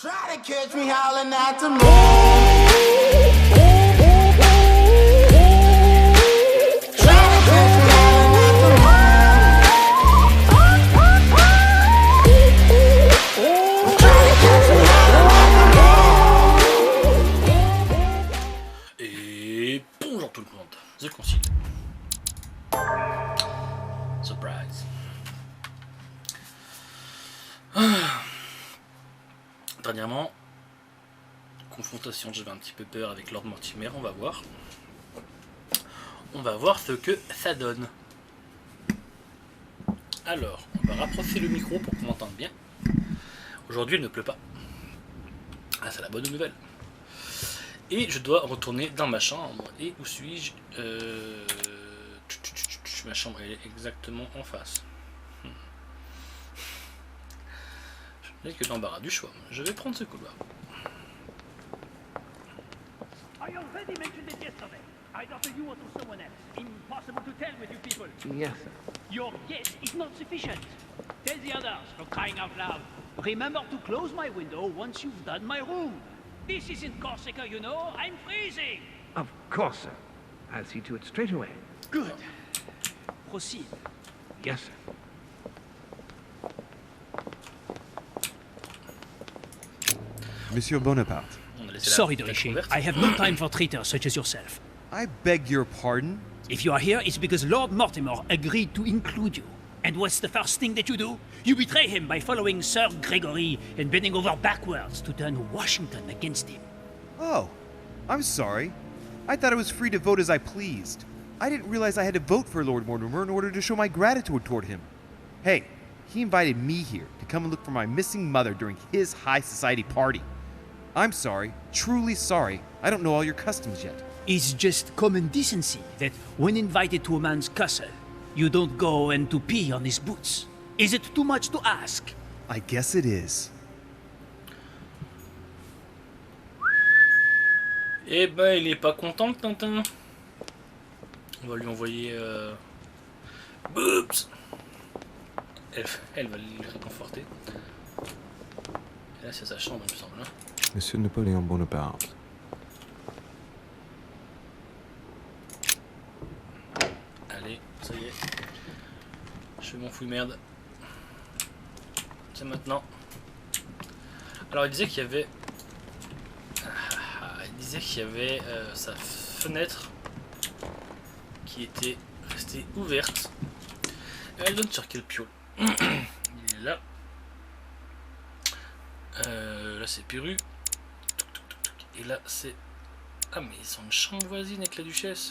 Try to catch me howling at the moon. Et bonjour tout le monde, The Concile. Surprise. Dernièrement, confrontation, j'avais un petit peu peur avec Lord Mortimer, on va voir. On va voir ce que ça donne. Alors, on va rapprocher le micro pour qu'on m'entende bien. Aujourd'hui, il ne pleut pas. Ah, c'est la bonne nouvelle. Et je dois retourner dans ma chambre. Et où suis-je? Ma chambre, elle est exactement en face. Je n'ai que l'embarras du choix. Je vais prendre ce couloir. Yes, sir. Your guess is not sufficient. Tell the others, for crying out loud. Remember to close my window once you've done my room. This isn't Corsica, you know. I'm freezing. Of course, sir. I'll see to it straight away. Good. Proceed. Yes, sir. Monsieur Bonaparte, Sorry, Dorishi. I have no time for traitors such as yourself. I beg your pardon? If you are here, it's because Lord Mortimer agreed to include you. And what's the first thing that you do? You betray him by following Sir Gregory and bending over backwards to turn Washington against him. Oh, I'm sorry. I thought I was free to vote as I pleased. I didn't realize I had to vote for Lord Mortimer in order to show my gratitude toward him. Hey, he invited me here to come and look for my missing mother during his high society party. I'm sorry, truly sorry, I don't know all your customs yet. It's just common decency that when invited to a man's castle, you don't go and to pee on his boots. Is it too much to ask? I guess it is. Eh ben, il est pas content, Tintin. On va lui envoyer... Boops. Elle va le réconforter. Et là, c'est sa chambre, il me semble. Hein. Monsieur Napoléon Bonaparte. Allez, ça y est. Je fais mon fouille merde. C'est maintenant. Alors, il disait qu'il y avait... sa fenêtre qui était restée ouverte. Elle donne sur quel piole? Il est là. Là c'est Perru. Et là c'est... Ah mais ils sont une chambre voisine avec la duchesse.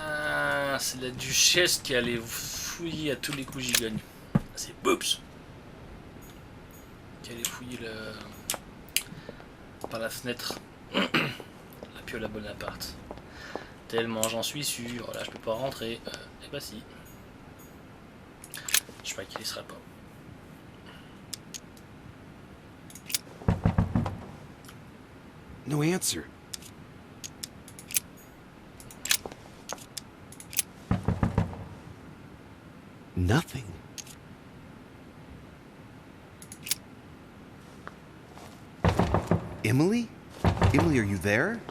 Ah, c'est la duchesse qui allait fouiller à tous les coups gigogne. C'est Boops qui allait fouiller par la fenêtre. La piole à Bonaparte. Tellement j'en suis sûr. Là je peux pas rentrer. Et bah si. Je sais pas qu'il y sera pas. No answer. Nothing. Emily? Emily, are you there?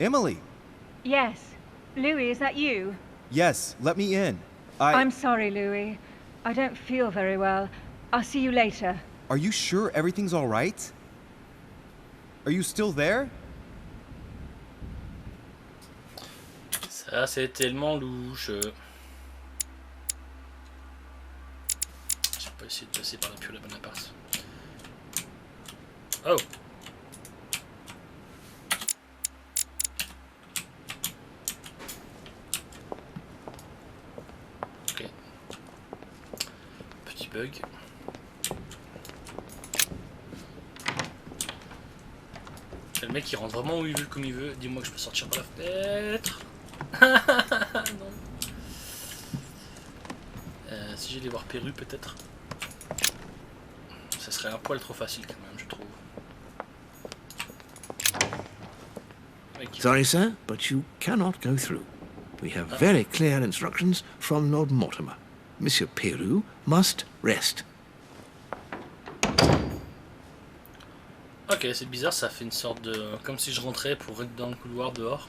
Emily! Yes. Louis, is that you? Yes, let me in. I'm sorry, Louis. I don't feel very well. I'll see you later. Are you sure everything's all right? Are you still there? Ça c'est tellement louche. J'ai pas essayé de passer par la piole à Bonaparte. Oh! Ok. Petit bug. Le mec il rentre vraiment où il veut comme il veut. Dis-moi que je peux sortir par la fenêtre. Non. Si j'allais voir Perru peut-être. Ça serait un poil trop facile quand même je trouve. Sorry, sir, but you cannot go through. We have very clear instructions from Lord Mortimer. Monsieur Peru must rest. Ok, c'est bizarre, ça fait une sorte de... Comme si je rentrais pour être dans le couloir dehors.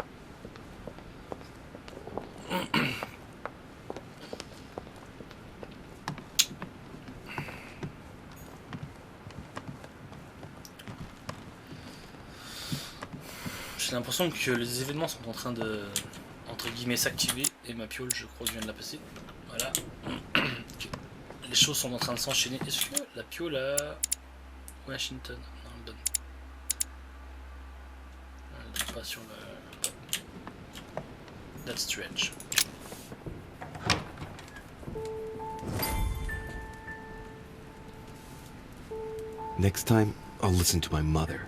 J'ai l'impression que les événements sont en train de, entre guillemets, s'activer. Et ma piole, je crois que je viens de la passer. Voilà. Les choses sont en train de s'enchaîner. Est-ce que la piole à Washington? Non, elle donne. Elle donne pas sur le... That's strange. Next time, I'll listen to my mother.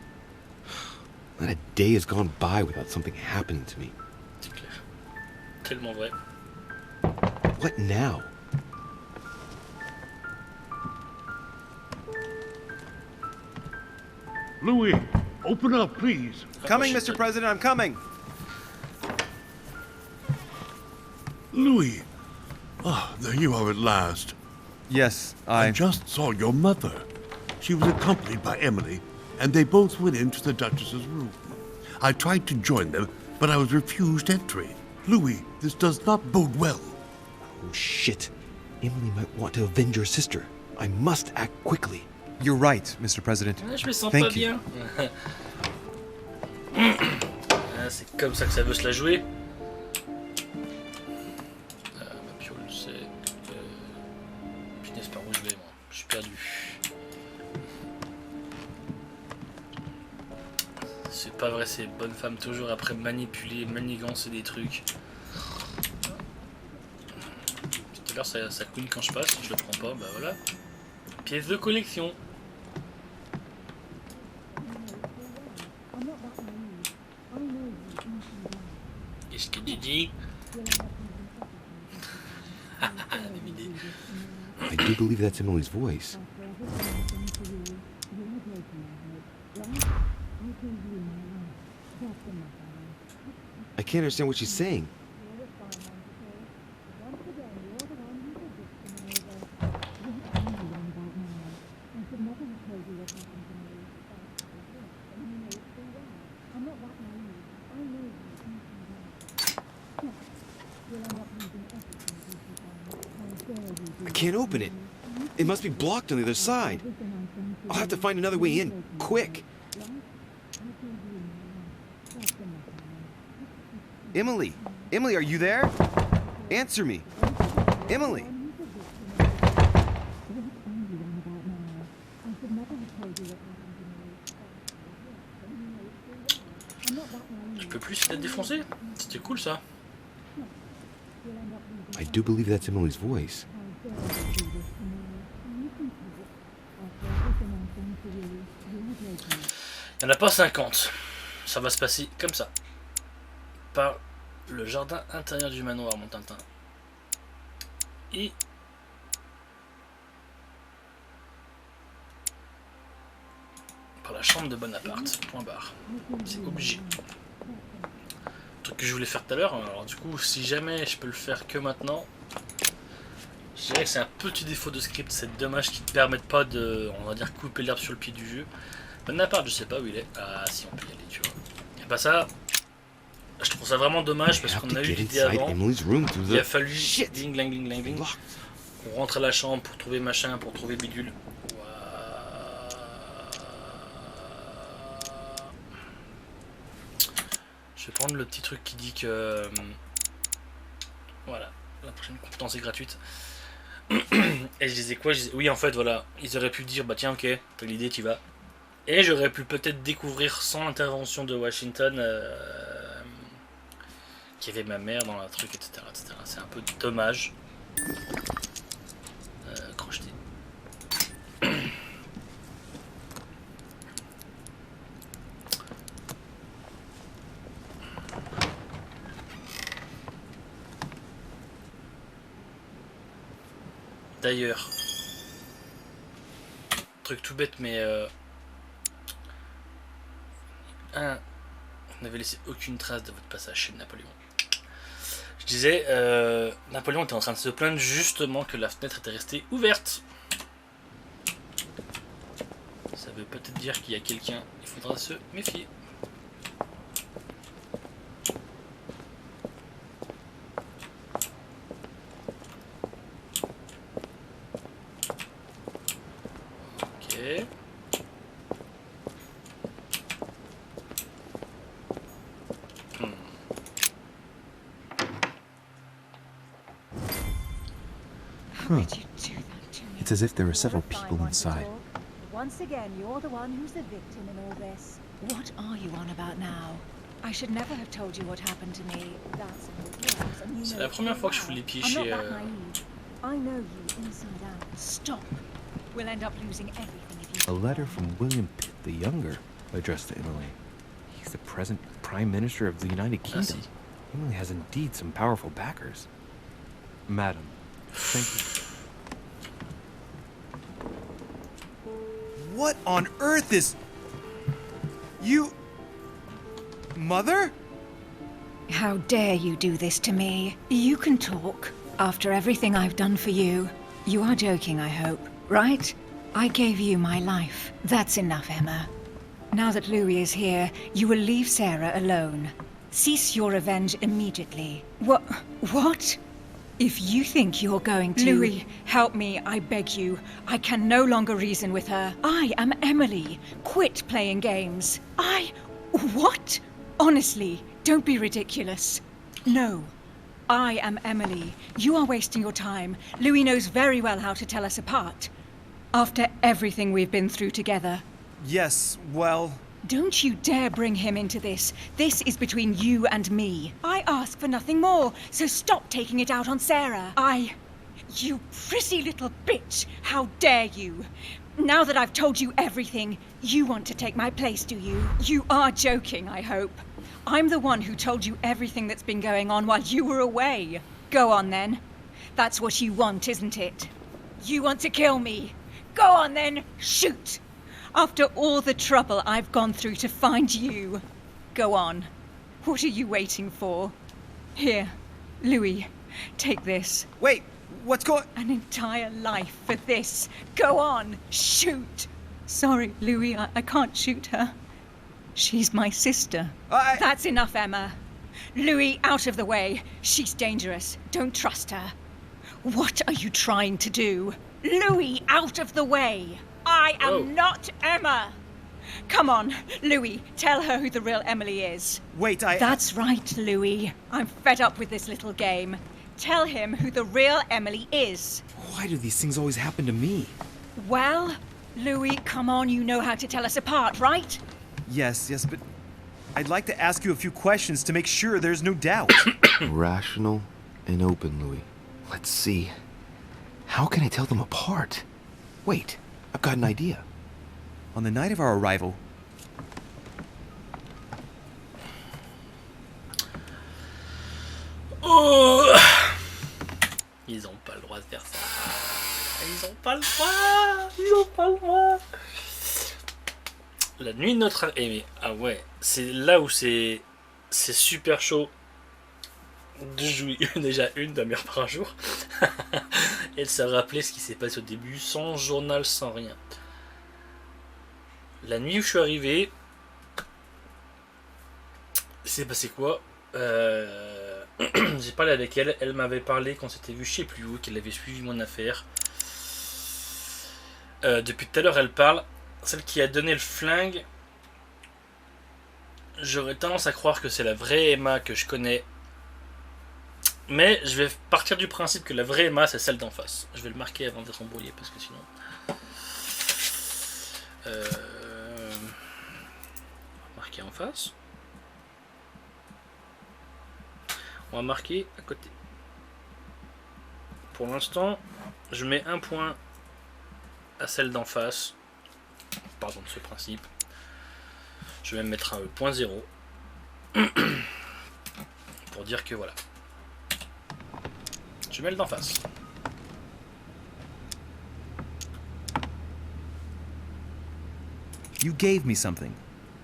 Not a day has gone by without something happening to me. C'est clair. Tellement vrai. What now? Louis, open up, please. Coming, Mr. President, I'm coming. Louis. Ah, there you are at last. Yes, I just saw your mother. She was accompanied by Emily, and they both went into the Duchess's room. I tried to join them, but I was refused entry. Louis, this does not bode well. Oh, shit. Emily might want to avenge her sister. I must act quickly. You're right, Mr. President. Je me sens Thank pas you. bien. C'est comme ça que ça veut se la jouer. Ma piole, c'est... Punaise, par où je vais, moi? Je suis perdu. C'est pas vrai, ces bonnes femmes toujours après manipuler, manigancer des trucs. Tout à l'heure, ça couine quand je passe, je le prends pas, bah voilà. Pièce de collection. Qu'est-ce que tu dis? I do believe that's Emily's voice. I can't understand what she's saying. I can't open it. It must be blocked on the other side. I'll have to find another way in, quick. Emily! Emily, are you there? Answer me. Emily! Je peux plus se la défoncer? C'était cool ça. I do believe that's Emily's voice. Il n'y en a pas 50. Ça va se passer comme ça. Par le jardin intérieur du manoir, mon Tintin. Et... par la chambre de Bonaparte. Point barre. C'est obligé. Truc que je voulais faire tout à l'heure. Alors du coup, si jamais je peux le faire que maintenant... Je dirais que c'est un petit défaut de script. C'est dommage qu'ils ne te permettent pas de, on va dire, couper l'herbe sur le pied du jeu. Bonaparte, je sais pas où il est. Ah si, on peut y aller, tu vois. Et bah ça... Je trouve ça vraiment dommage parce qu'on a eu l'idée avant. Il a fallu ding, ding, ding, ding, ding. On rentre à la chambre pour trouver machin, pour trouver bidule. Je vais prendre le petit truc qui dit que... voilà, la prochaine compétence est gratuite. Et je disais quoi? Je disais, oui, en fait, voilà, ils auraient pu dire, bah tiens, ok, t'as l'idée, tu vas. Et j'aurais pu peut-être découvrir sans l'intervention de Washington qu'il y avait ma mère dans la truc, etc. etc. C'est un peu dommage. Crocheté. D'ailleurs, truc tout bête, mais vous n'avez laissé aucune trace de votre passage chez Napoléon. Je disais, Napoléon était en train de se plaindre justement que la fenêtre était restée ouverte. Ça veut peut-être dire qu'il y a quelqu'un, il faudra se méfier. Ok. It's as if there are several people inside. Once again, you're the one who's the victim in all this. What are you on about now? I should never have told you what happened to me. That's C'est la première fois que je fous les pieds chez... I know you inside out. Stop. We'll end up losing everything if you... A letter from William Pitt the Younger addressed to Emily. He's the present Prime Minister of the United Kingdom. Emily has indeed some powerful backers. Madam, thank you. What on earth is... You... Mother? How dare you do this to me? You can talk. After everything I've done for you. You are joking, I hope, right? I gave you my life. That's enough, Emma. Now that Louis is here, you will leave Sarah alone. Cease your revenge immediately. What? If you think you're going to... Louis, help me, I beg you. I can no longer reason with her. I am Emily. Quit playing games. What? Honestly, don't be ridiculous. No. I am Emily. You are wasting your time. Louis knows very well how to tell us apart. After everything we've been through together. Yes, well... Don't you dare bring him into this. This is between you and me. I ask for nothing more, so stop taking it out on Sarah. You prissy little bitch! How dare you! Now that I've told you everything, you want to take my place, do you? You are joking, I hope. I'm the one who told you everything that's been going on while you were away. Go on then. That's what you want, isn't it? You want to kill me. Go on then, shoot! After all the trouble I've gone through to find you. Go on. What are you waiting for? Here, Louis, take this. Wait, what's going... An entire life for this. Go on, shoot! Sorry, Louis, I can't shoot her. She's my sister. That's enough, Emma. Louis, out of the way. She's dangerous. Don't trust her. What are you trying to do? Louis, out of the way! I am not Emma! Come on, Louis, tell her who the real Emily is. Wait, That's right, Louis. I'm fed up with this little game. Tell him who the real Emily is. Why do these things always happen to me? Well, Louis, come on, you know how to tell us apart, right? Yes, but... I'd like to ask you a few questions to make sure there's no doubt. Rational and open, Louis. Let's see. How can I tell them apart? Wait, I've got an idea. On the night of our arrival... Oh, ils ont pas le droit de faire ça. Ils ont pas le droit. Ils ont pas le droit. La nuit de notre... ah ouais, c'est là où c'est super chaud de jouer déjà une demi-heure par jour et de se rappeler ce qui s'est passé au début, sans journal, sans rien. La nuit où je suis arrivé, c'est passé quoi? J'ai parlé avec elle, elle m'avait parlé qu'on s'était vu je sais plus où, qu'elle avait suivi mon affaire. Depuis tout à l'heure elle parle. Celle qui a donné le flingue, j'aurais tendance à croire que c'est la vraie Emma que je connais. Mais je vais partir du principe que la vraie Emma, c'est celle d'en face. Je vais le marquer avant d'être embrouillé, parce que sinon... on va marquer en face. On va marquer à côté. Pour l'instant, je mets un point à celle d'en face. Pardon de ce principe. Je vais même mettre un point 0 pour dire que voilà. Je mets le d'en face. You gave me something.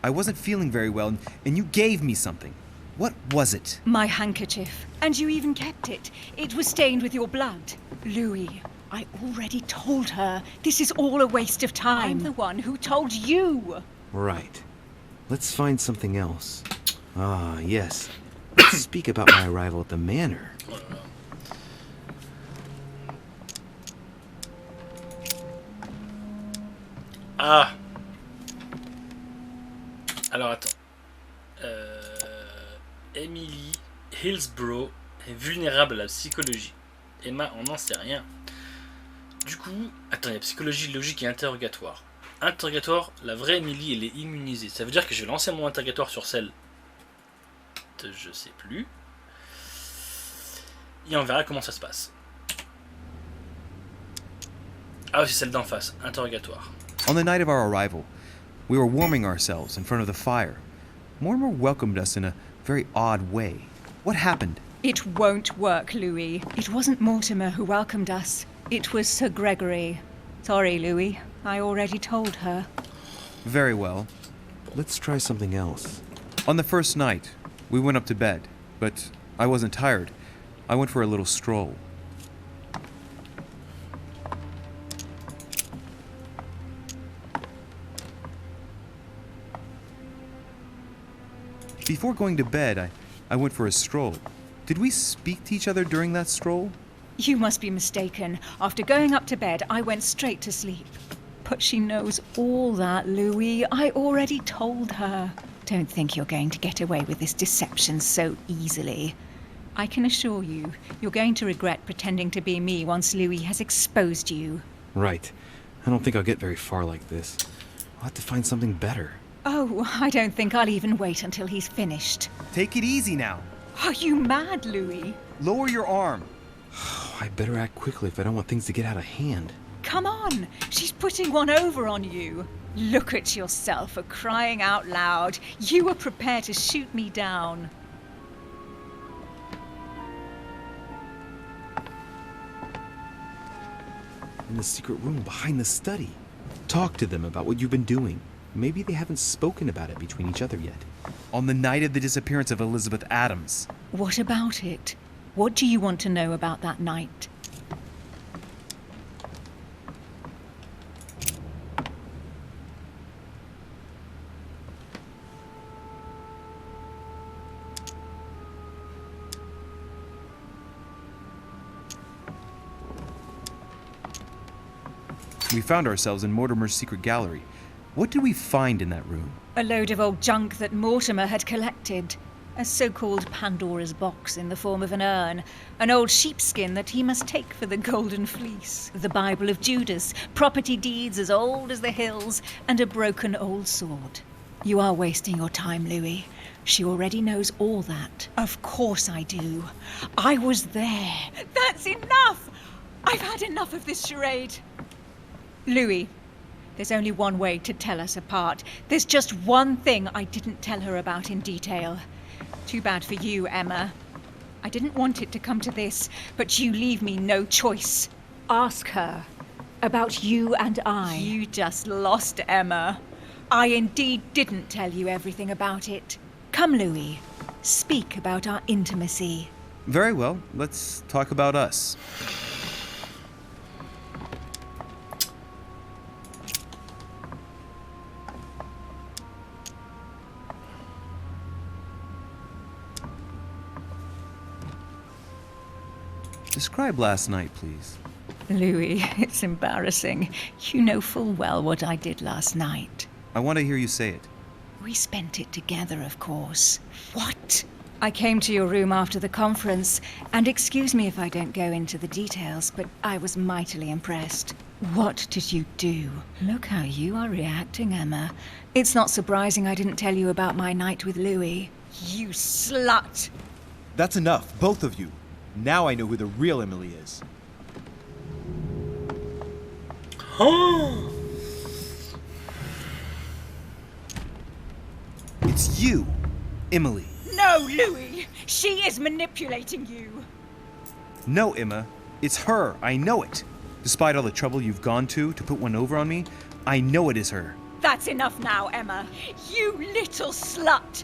I wasn't feeling very well, and you gave me something. What was it? My handkerchief. And you even kept it. It was stained with your blood. Louis, I already told her. This is all a waste of time. I'm the one who told you. Right. Let's find something else. Ah, yes. Let's speak about my arrival at the manor. Ah. Alors attends. Emily Hillsborough est vulnérable à la psychologie. Emma, on n'en sait rien. Du coup, attends, il y a psychologie, logique et interrogatoire. Interrogatoire, la vraie Emily, elle est immunisée. Ça veut dire que je vais lancer mon interrogatoire sur celle de je sais plus. Et on verra comment ça se passe. Ah oui, c'est celle d'en face. Interrogatoire. On the night of our arrival, we were warming ourselves in front of the fire. Mortimer welcomed us in a very odd way. What happened? It won't work, Louis. It wasn't Mortimer who welcomed us. It was Sir Gregory. Sorry, Louis. I already told her. Very well. Let's try something else. On the first night, we went up to bed, but I wasn't tired. I went for a little stroll. Before going to bed, I went for a stroll. Did we speak to each other during that stroll? You must be mistaken. After going up to bed, I went straight to sleep. But she knows all that, Louis. I already told her. Don't think you're going to get away with this deception so easily. I can assure you, you're going to regret pretending to be me once Louis has exposed you. Right. I don't think I'll get very far like this. I'll have to find something better. Oh, I don't think I'll even wait until he's finished. Take it easy now. Are you mad, Louis? Lower your arm. I better act quickly if I don't want things to get out of hand. Come on, she's putting one over on you. Look at yourself for crying out loud. You were prepared to shoot me down. In the secret room behind the study. Talk to them about what you've been doing. Maybe they haven't spoken about it between each other yet. On the night of the disappearance of Elizabeth Adams. What about it? What do you want to know about that night? We found ourselves in Mortimer's secret gallery. What did we find in that room? A load of old junk that Mortimer had collected. A so-called Pandora's box in the form of an urn. An old sheepskin that he must take for the Golden Fleece. The Bible of Judas. Property deeds as old as the hills. And a broken old sword. You are wasting your time, Louis. She already knows all that. Of course I do. I was there. That's enough! I've had enough of this charade. Louis, there's only one way to tell us apart. There's just one thing I didn't tell her about in detail. Too bad for you, Emma. I didn't want it to come to this, but you leave me no choice. Ask her about you and I. You just lost, Emma. I indeed didn't tell you everything about it. Come, Louis. Speak about our intimacy. Very well. Let's talk about us. Describe last night, please. Louis, it's embarrassing. You know full well what I did last night. I want to hear you say it. We spent it together, of course. What? I came to your room after the conference, and excuse me if I don't go into the details, but I was mightily impressed. What did you do? Look how you are reacting, Emma. It's not surprising I didn't tell you about my night with Louis. You slut! That's enough, both of you. Now I know who the real Emily is. It's you, Emily. No, Louis! She is manipulating you! No, Emma. It's her. I know it. Despite all the trouble you've gone to put one over on me, I know it is her. That's enough now, Emma. You little slut!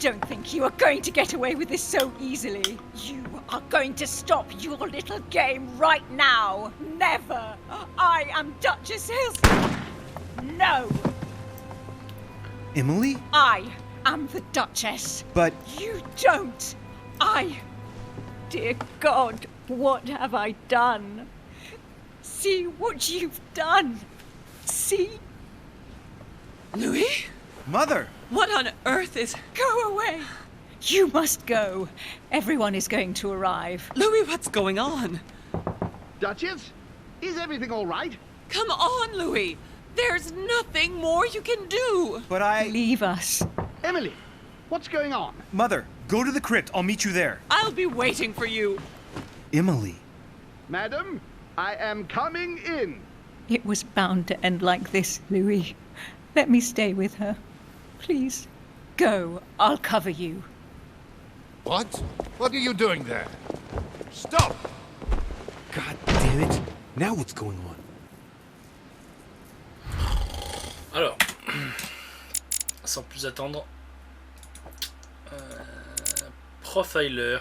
don't think you are going to get away with this so easily. You are going to stop your little game right now. Never. I am Duchess Hills. No. Emily? I am the Duchess. But You don't. Dear God, what have I done? See what you've done. See? Louis? Mother! What on earth is... Go away. You must go. Everyone is going to arrive. Louis, what's going on? Duchess, is everything all right? Come on, Louis. There's nothing more you can do. But I... Leave us. Emily, what's going on? Mother, go to the crypt. I'll meet you there. I'll be waiting for you. Emily. Madam, I am coming in. It was bound to end like this, Louis. Let me stay with her. Please, go. I'll cover you. What? What are you doing there? Stop! God damn it. Now what's going on? Alors, sans plus attendre, Profiler,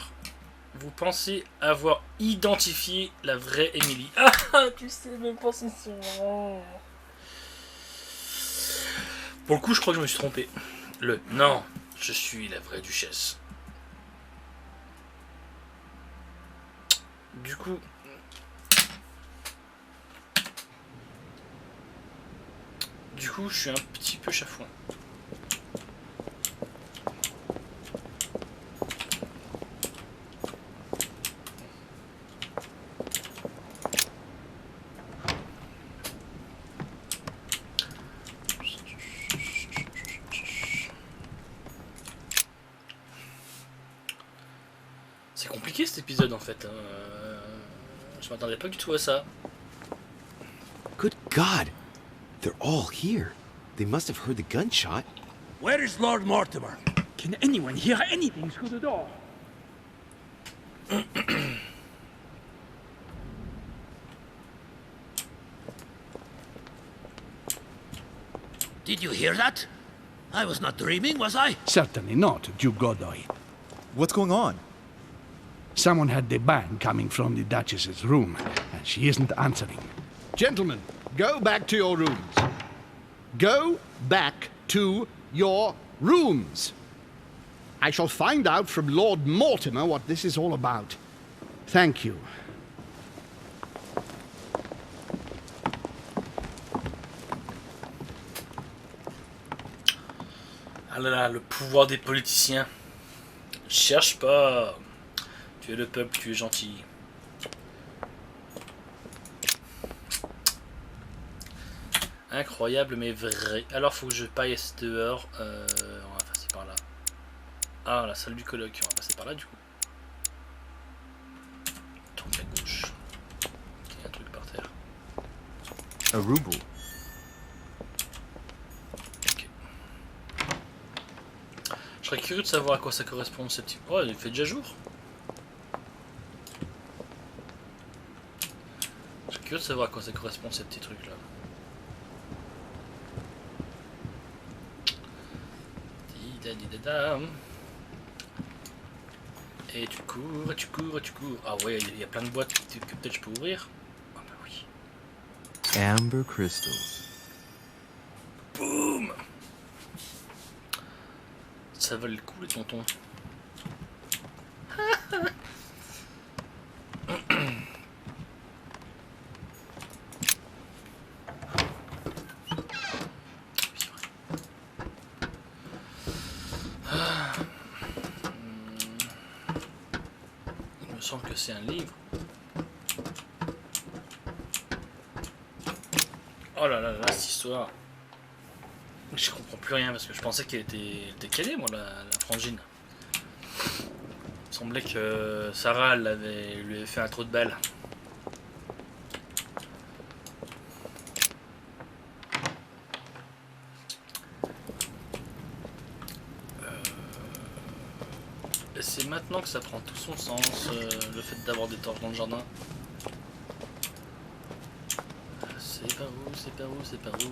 vous pensez avoir identifié la vraie Emily. Ah, tu sais même pas si c'est vrai. Pour le coup, je crois que je me suis trompé. Non, je suis la vraie duchesse. Du coup, je suis un petit peu chafouin. C'est compliqué cet épisode en fait. Je m'attendais pas du tout à ça. Good God. They're all here. They must have heard the gunshot. Where is Lord Mortimer? Can anyone hear anything through the door? Did you hear that? I was not dreaming, was I? Certainly not, Duke Godoy. What's going on? Someone had the bang coming from the Duchess's room, and she isn't answering. Gentlemen, go back to your rooms. Go back to your rooms. I shall find out from Lord Mortimer what this is all about. Thank you. Ah là là, le pouvoir des politiciens. Cherche pas. Tu es le peuple, tu es gentil. Incroyable mais vrai. Alors faut que je passe dehors. On va passer par là. Ah, la salle du colloque. On va passer par là du coup. Tourne à gauche. Il y a un truc par terre. A ruble. Ok. Je serais curieux de savoir à quoi ça correspond ces petits. Oh, il fait déjà jour. Je serais curieux de savoir à quoi ça correspond ces petits trucs là. Et tu cours, et tu cours, et tu cours. Ah ouais, il y a plein de boîtes que peut-être je peux ouvrir. Ah bah oui. Amber crystals. Boum. Ça vole le coup les tontons. Il me semble que c'est un livre. Oh là là là, cette histoire. Je comprends plus rien parce que je pensais qu'elle était calée, moi, la frangine. Il semblait que Sarah lui avait fait un trou de balle. Et c'est maintenant que ça prend tout son sens, le fait d'avoir des torches dans le jardin. C'est par où, c'est par où, c'est par où?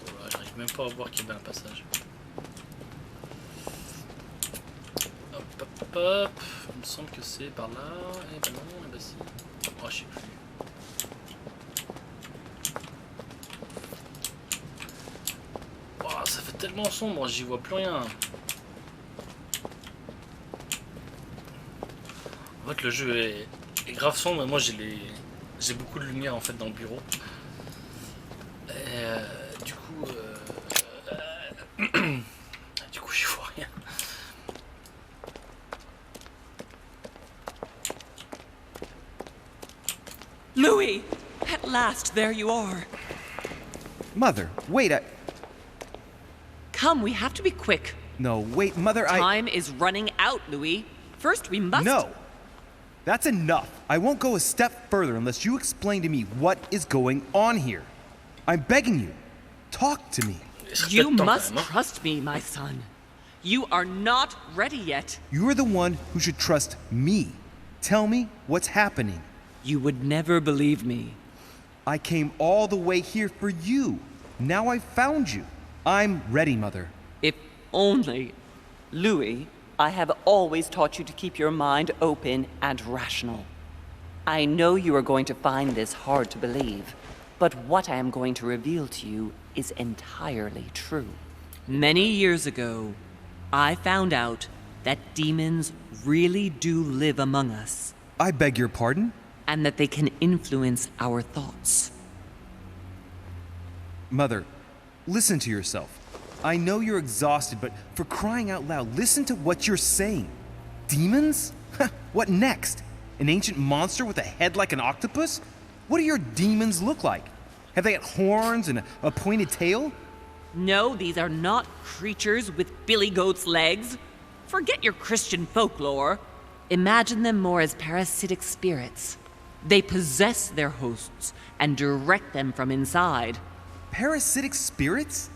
Voilà, j'arrive même pas à voir qu'il y avait un passage. hop. Il me semble que c'est par là. Eh ben non, eh ben si. Oh, je sais plus. Oh, ça fait tellement sombre, j'y vois plus rien. En fait, le jeu est grave sombre, mais moi j'ai beaucoup de lumière en fait dans le bureau. Et du coup, j'y vois rien. Louis! At last, there you are. Mother, wait, Come, we have to be quick. No, wait, Mother, Time is running out, Louis. First, we must... No! That's enough. I won't go a step further unless you explain to me what is going on here. I'm begging you. Talk to me. You must trust me, my son. You are not ready yet. You are the one who should trust me. Tell me what's happening. You would never believe me. I came all the way here for you. Now I've found you. I'm ready, Mother. If only... Louis, I have always taught you to keep your mind open and rational. I know you are going to find this hard to believe, but what I am going to reveal to you is entirely true. Many years ago, I found out that demons really do live among us. I beg your pardon? And that they can influence our thoughts. Mother, listen to yourself. I know you're exhausted, but for crying out loud, listen to what you're saying. Demons? What next? An ancient monster with a head like an octopus? What do your demons look like? Have they got horns and a pointed tail? No, these are not creatures with billy goat's legs. Forget your Christian folklore. Imagine them more as parasitic spirits. They possess their hosts and direct them from inside. Parasitic spirits?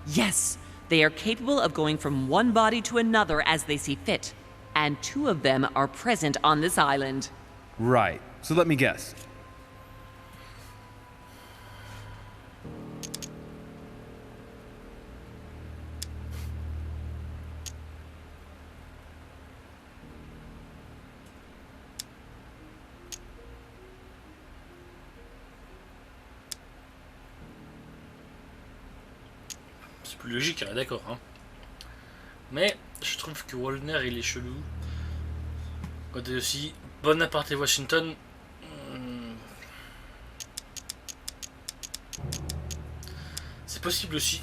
Yes, they are capable of going from one body to another as they see fit. And 2 of them are present on this island. Right. So let me guess. C'est plus logique, hein, d'accord. Hein. Mais je trouve que Wallner il est chelou. Côté aussi, Bonaparte et Washington. C'est possible aussi.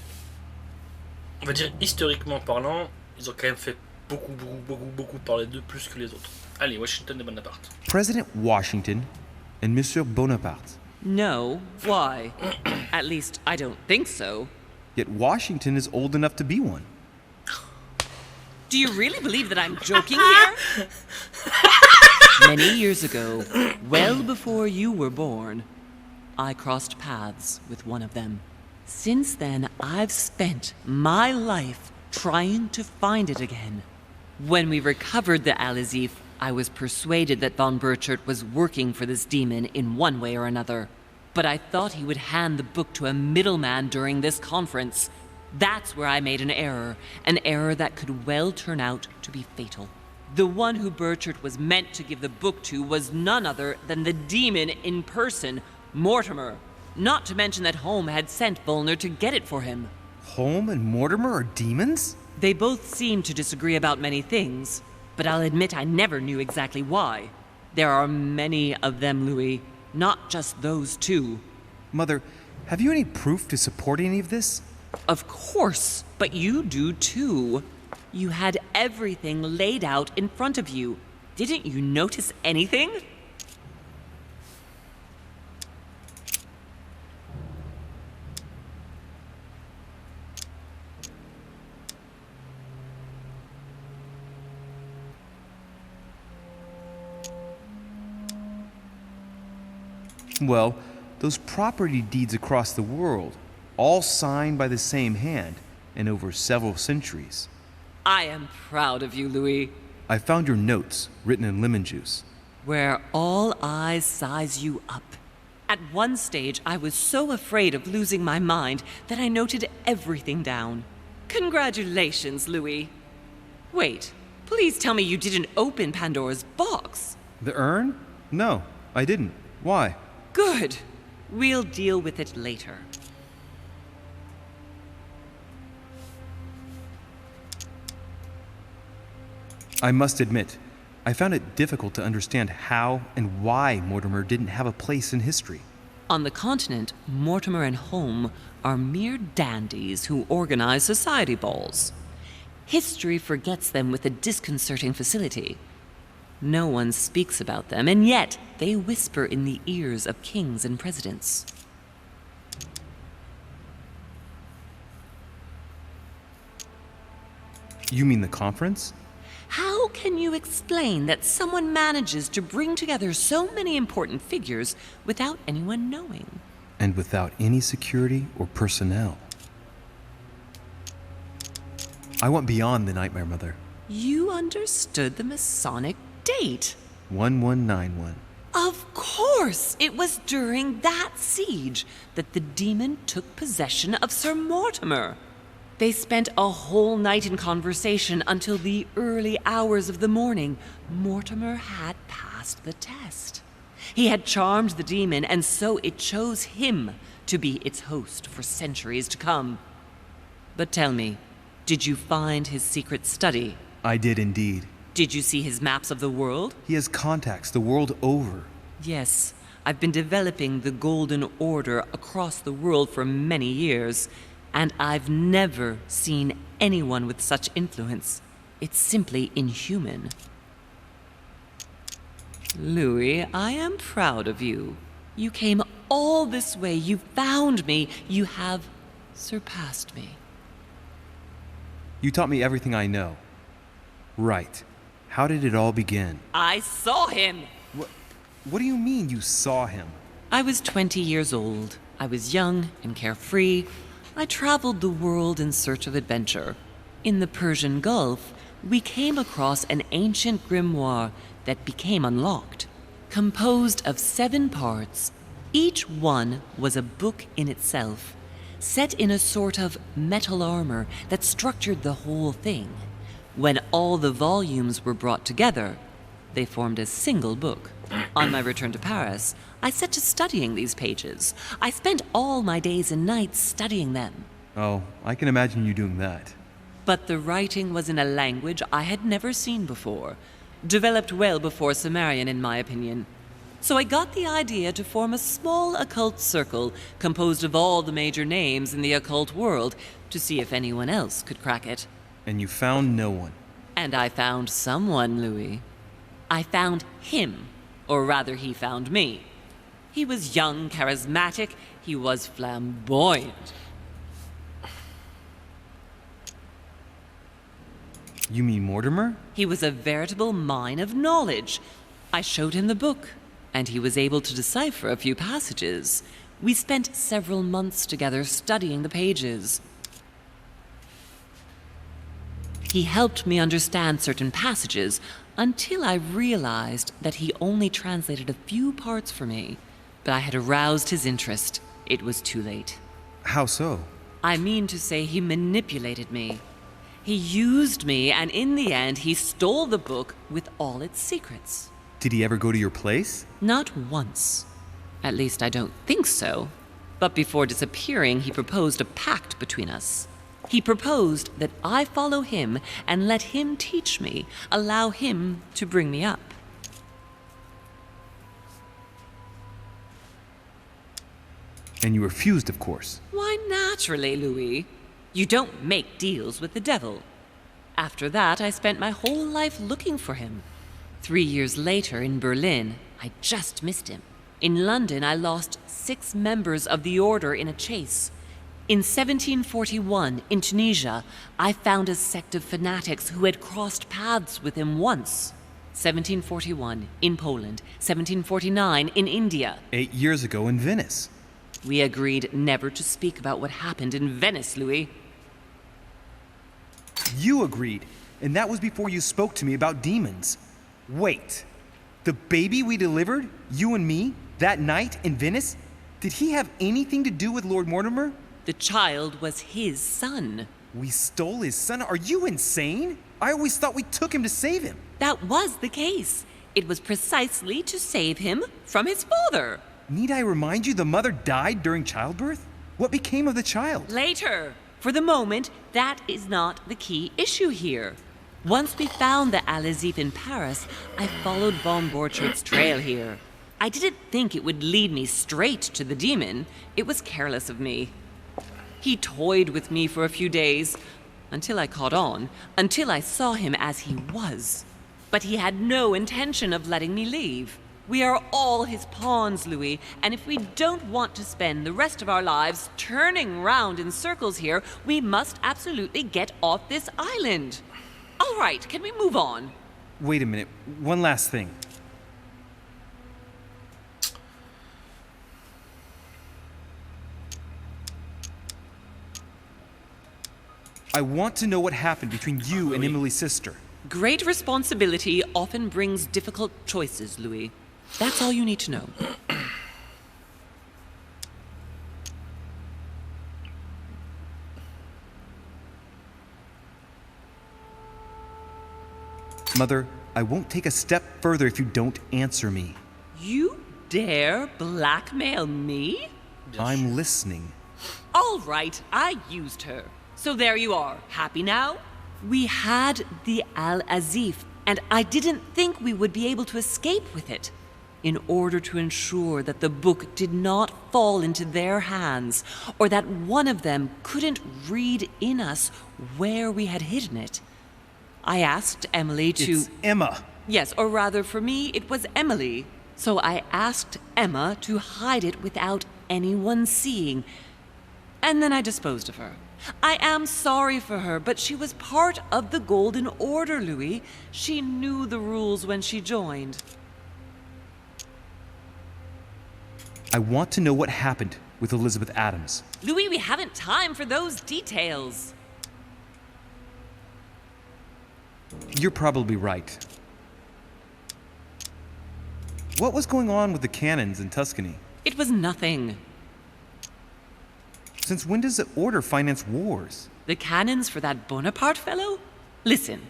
On va dire historiquement parlant, ils ont quand même fait beaucoup parler d'eux plus que les autres. Allez, Washington et Bonaparte. President Washington and Monsieur Bonaparte. No, why? At least I don't think so. Yet Washington is old enough to be one. Do you really believe that I'm joking here? Many years ago, well before you were born, I crossed paths with one of them. Since then, I've spent my life trying to find it again. When we recovered the Alizif, I was persuaded that von Burchard was working for this demon in one way or another. But I thought he would hand the book to a middleman during this conference. That's where I made an error that could well turn out to be fatal. The one who Burchard was meant to give the book to was none other than the demon in person, Mortimer. Not to mention that Holm had sent Volner to get it for him. Holm and Mortimer are demons? They both seem to disagree about many things, but I'll admit I never knew exactly why. There are many of them, Louis. Not just those 2. Mother, have you any proof to support any of this? Of course, but you do too. You had everything laid out in front of you. Didn't you notice anything? Well, those property deeds across the world, all signed by the same hand and over several centuries. I am proud of you, Louis. I found your notes written in lemon juice. Where all eyes size you up. At one stage, I was so afraid of losing my mind that I noted everything down. Congratulations, Louis. Wait, Please tell me you didn't open Pandora's box. The urn? No, I didn't. Why? Good. We'll deal with it later. I must admit, I found it difficult to understand how and why Mortimer didn't have a place in history. On the continent, Mortimer and Home are mere dandies who organize society balls. History forgets them with a disconcerting facility. No one speaks about them, and yet they whisper in the ears of kings and presidents. You mean the conference? How can you explain that someone manages to bring together so many important figures without anyone knowing? And without any security or personnel. I went beyond the Nightmare Mother. You understood the Masonic date. 1191. Of course! It was during that siege that the demon took possession of Sir Mortimer. They spent a whole night in conversation until the early hours of the morning. Mortimer had passed the test. He had charmed the demon, and so it chose him to be its host for centuries to come. But tell me, did you find his secret study? I did indeed. Did you see his maps of the world? He has contacts the world over. Yes, I've been developing the Golden Order across the world for many years, and I've never seen anyone with such influence. It's simply inhuman. Louis, I am proud of you. You came all this way. You found me. You have surpassed me. You taught me everything I know. Right. How did it all begin? I saw him! What do you mean you saw him? I was 20 years old. I was young and carefree. I traveled the world in search of adventure. In the Persian Gulf, we came across an ancient grimoire that became unlocked. Composed of 7 parts, each one was a book in itself, set in a sort of metal armor that structured the whole thing. When all the volumes were brought together, they formed a single book. On my return to Paris, I set to studying these pages. I spent all my days and nights studying them. Oh, I can imagine you doing that. But the writing was in a language I had never seen before, developed well before Sumerian, in my opinion. So I got the idea to form a small occult circle composed of all the major names in the occult world to see if anyone else could crack it. And you found no one. And I found someone, Louis. I found him, or rather he found me. He was young, charismatic, he was flamboyant. You mean Mortimer? He was a veritable mine of knowledge. I showed him the book, and he was able to decipher a few passages. We spent several months together studying the pages. He helped me understand certain passages until I realized that he only translated a few parts for me. But I had aroused his interest. It was too late. How so? I mean to say he manipulated me. He used me, and in the end, he stole the book with all its secrets. Did he ever go to your place? Not once. At least I don't think so. But before disappearing, he proposed a pact between us. He proposed that I follow him and let him teach me, allow him to bring me up. And you refused, of course. Why, naturally, Louis. You don't make deals with the devil. After that, I spent my whole life looking for him. 3 years later, in Berlin, I just missed him. In London, I lost 6 members of the order in a chase. In 1741, in Tunisia, I found a sect of fanatics who had crossed paths with him once. 1741, in Poland. 1749, in India. 8 years ago in Venice. We agreed never to speak about what happened in Venice, Louis. You agreed, and that was before you spoke to me about demons. Wait, the baby we delivered, you and me, that night in Venice, did he have anything to do with Lord Mortimer? The child was his son. We stole his son? Are you insane? I always thought we took him to save him. That was the case. It was precisely to save him from his father. Need I remind you the mother died during childbirth? What became of the child? Later. For the moment, that is not the key issue here. Once we found the Al-Azif in Paris, I followed von Borchardt's trail here. I didn't think it would lead me straight to the demon. It was careless of me. He toyed with me for a few days, until I caught on, until I saw him as he was. But he had no intention of letting me leave. We are all his pawns, Louis, and if we don't want to spend the rest of our lives turning round in circles here, we must absolutely get off this island. All right, can we move on? Wait a minute. One last thing. I want to know what happened between you and Emily's sister. Great responsibility often brings difficult choices, Louis. That's all you need to know. Mother, I won't take a step further if you don't answer me. You dare blackmail me? I'm listening. All right, I used her. So there you are. Happy now? We had the Al-Azif, and I didn't think we would be able to escape with it. In order to ensure that the book did not fall into their hands, or that one of them couldn't read in us where we had hidden it, I asked Emily to... It's Emma. Yes, or rather for me, it was Emily. So I asked Emma to hide it without anyone seeing, and then I disposed of her. I am sorry for her, but she was part of the Golden Order, Louis. She knew the rules when she joined. I want to know what happened with Elizabeth Adams. Louis, we haven't time for those details. You're probably right. What was going on with the cannons in Tuscany? It was nothing. Since when does the Order finance wars? The cannons for that Bonaparte fellow? Listen,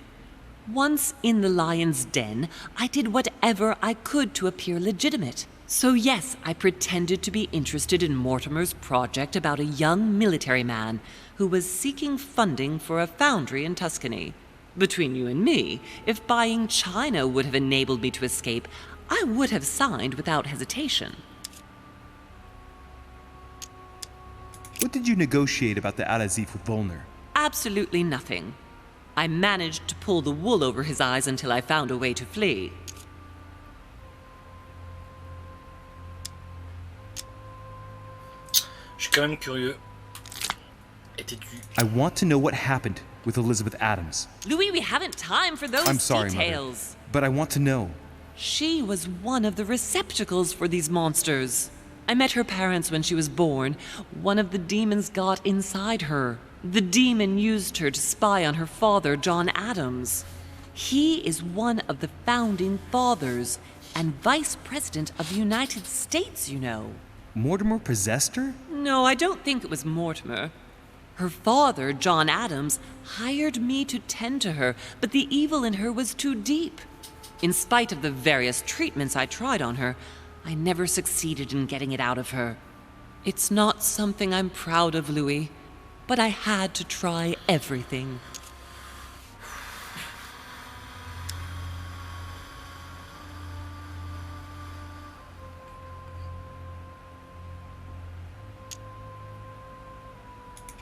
once in the lion's den, I did whatever I could to appear legitimate. So yes, I pretended to be interested in Mortimer's project about a young military man who was seeking funding for a foundry in Tuscany. Between you and me, if buying China would have enabled me to escape, I would have signed without hesitation. What did you negotiate about the Al-Azif with Volner? Absolutely nothing. I managed to pull the wool over his eyes until I found a way to flee. Je suis quand même curieux. Étais-tu... I want to know what happened with Elizabeth Adams. Louis, we haven't time for those I'm sorry, details. Mother, but I want to know. She was one of the receptacles for these monsters. I met her parents when she was born. One of the demons got inside her. The demon used her to spy on her father, John Adams. He is one of the founding fathers and vice president of the United States, you know. Mortimer possessed her? No, I don't think it was Mortimer. Her father, John Adams, hired me to tend to her, but the evil in her was too deep. In spite of the various treatments I tried on her, I never succeeded in getting it out of her. It's not something I'm proud of, Louis, but I had to try everything.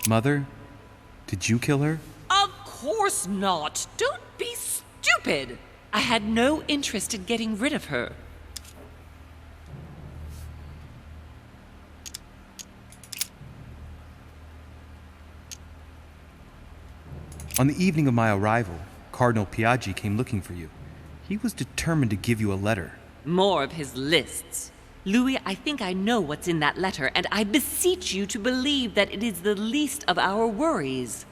Mother, did you kill her? Of course not. Don't be stupid. I had no interest in getting rid of her. On the evening of my arrival, Cardinal Piaggi came looking for you. He was determined to give you a letter. More of his lists. Louis, I think I know what's in that letter, and I beseech you to believe that it is the least of our worries.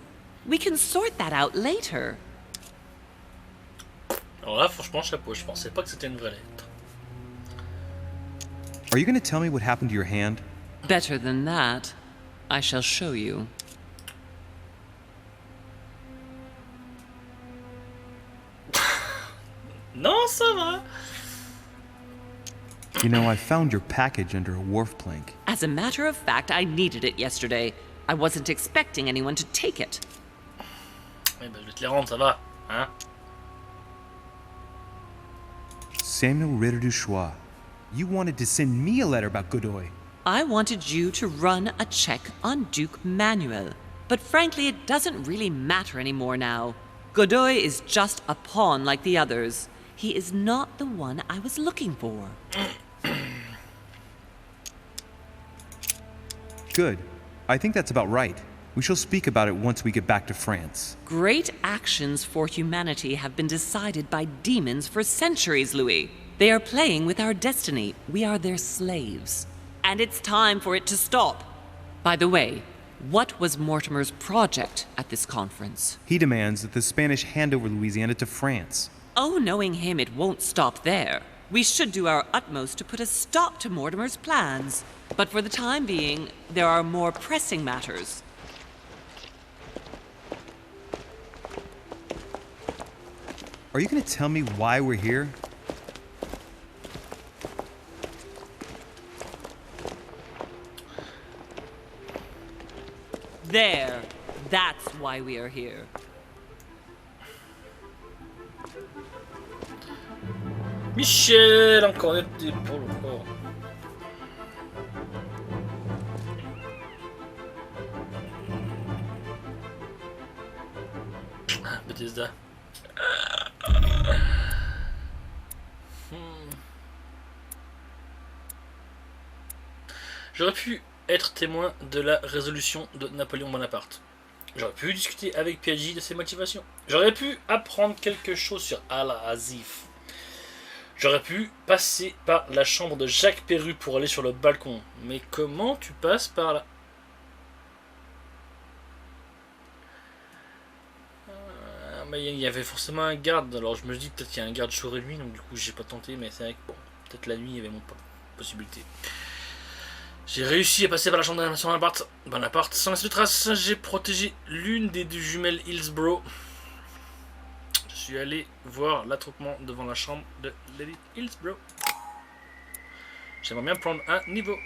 We can sort that out later. Alors là, franchement, chapeau, je pensais pas que c'était une vraie lettre. Are you going to tell me what happened to your hand? Better than that, I shall show you. ça va? You know, I found your package under a wharf plank. As a matter of fact, I needed it yesterday. I wasn't expecting anyone to take it. Eh ben, je vais te les rendre, ça va, hein? Samuel Ritter du Choix. You wanted to send me a letter about Godoy. I wanted you to run a check on Duke Manuel. But frankly, it doesn't really matter anymore now. Godoy is just a pawn like the others. He is not the one I was looking for. Good. I think that's about right. We shall speak about it once we get back to France. Great actions for humanity have been decided by demons for centuries, Louis. They are playing with our destiny. We are their slaves. And it's time for it to stop. By the way, what was Mortimer's project at this conference? He demands that the Spanish hand over Louisiana to France. Oh, knowing him, it won't stop there. We should do our utmost to put a stop to Mortimer's plans. But for the time being, there are more pressing matters. Are you going to tell me why we're here? There. That's why we are here. Michel, encore des petits pour le corps. Bethesda. J'aurais pu être témoin de la résolution de Napoléon Bonaparte. J'aurais pu discuter avec PJ de ses motivations. J'aurais pu apprendre quelque chose sur Al-Azif. J'aurais pu passer par la chambre de Jacques Perru pour aller sur le balcon. Mais comment tu passes par là? Mais il y avait forcément un garde. Alors je me dis peut-être qu'il y a un garde jour et nuit. Donc du coup j'ai pas tenté. Mais c'est vrai que bon, peut-être la nuit il y avait mon possibilité. J'ai réussi à passer par la chambre de Bonaparte sans laisser de traces. J'ai protégé l'une des deux jumelles Hillsborough. Je suis allé voir l'attroupement devant la chambre de Lady Hillsborough. J'aimerais bien prendre un niveau.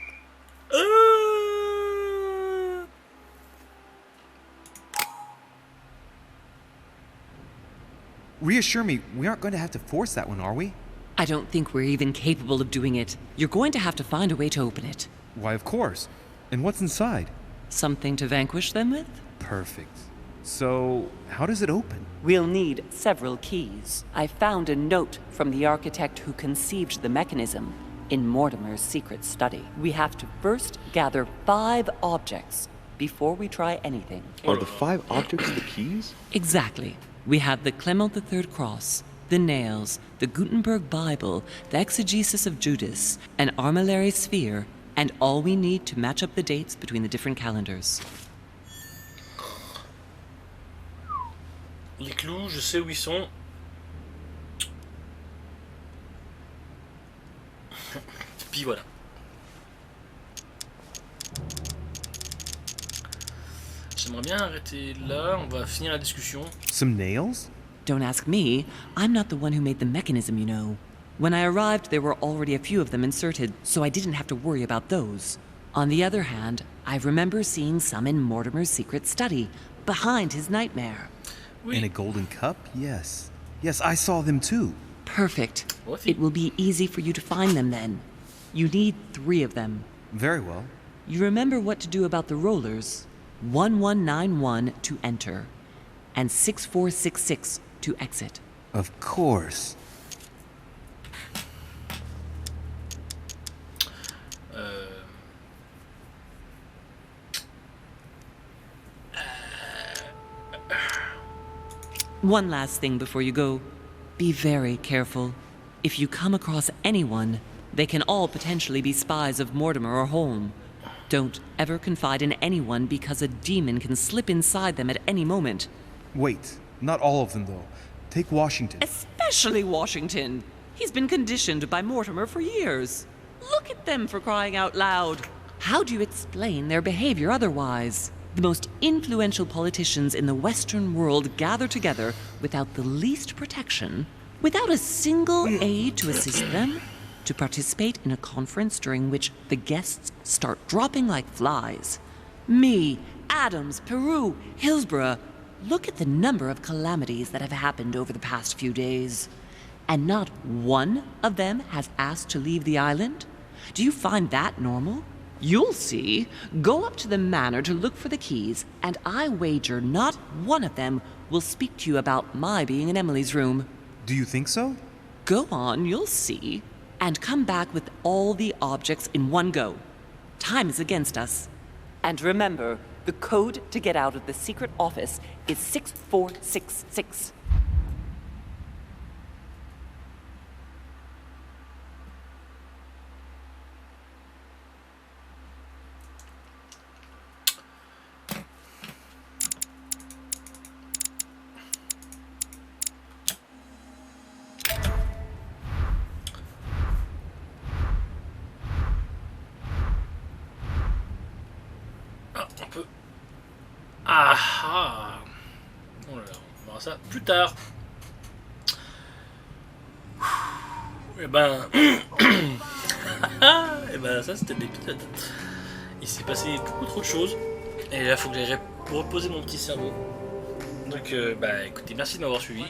Reassure me, we aren't going to have to force that one, are we? I don't think we're even capable of doing it. You're going to have to find a way to open it. Why, of course. And what's inside? Something to vanquish them with? Perfect. So, how does it open? We'll need several keys. I found a note from the architect who conceived the mechanism in Mortimer's secret study. We have to first gather 5 objects before we try anything. Are the 5 objects the keys? Exactly. We have the Clement III cross, the nails, the Gutenberg Bible, the exegesis of Judas, an armillary sphere, and all we need to match up the dates between the different calendars. Les clous, je sais où ils sont. Puis voilà. J'aimerais bien arrêter là, on va finir la discussion. Some nails? Don't ask me. I'm not the one who made the mechanism, you know. When I arrived, there were already a few of them inserted, so I didn't have to worry about those. On the other hand, I remember seeing some in Mortimer's secret study, behind his nightmare. In a golden cup? Yes. Yes, I saw them too. Perfect. It will be easy for you to find them then. You need 3 of them. Very well. You remember what to do about the rollers. 1191 to enter, and 6466 to exit. Of course. One last thing before you go. Be very careful. If you come across anyone, they can all potentially be spies of Mortimer or Holm. Don't ever confide in anyone because a demon can slip inside them at any moment. Wait, not all of them though. Take Washington. Especially Washington. He's been conditioned by Mortimer for years. Look at them, for crying out loud. How do you explain their behavior otherwise? The most influential politicians in the Western world gather together without the least protection, without a single aide to assist them, to participate in a conference during which the guests start dropping like flies. Me, Adams, Peru, Hillsborough. Look at the number of calamities that have happened over the past few days. And not one of them has asked to leave the island? Do you find that normal? You'll see. Go up to the manor to look for the keys, and I wager not one of them will speak to you about my being in Emily's room. Do you think so? Go on, you'll see. And come back with all the objects in one go. Time is against us. And remember, the code to get out of the secret office is 6466. Ah. Oh là là, on verra ça plus tard. Et ben... Et ben ça c'était l'épisode. Il s'est passé beaucoup trop de choses. Et là faut que j'aille reposer mon petit cerveau. Donc bah écoutez, merci de m'avoir suivi.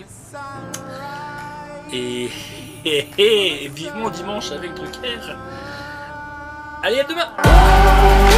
Et vivement dimanche avec Drucker. Allez, à demain.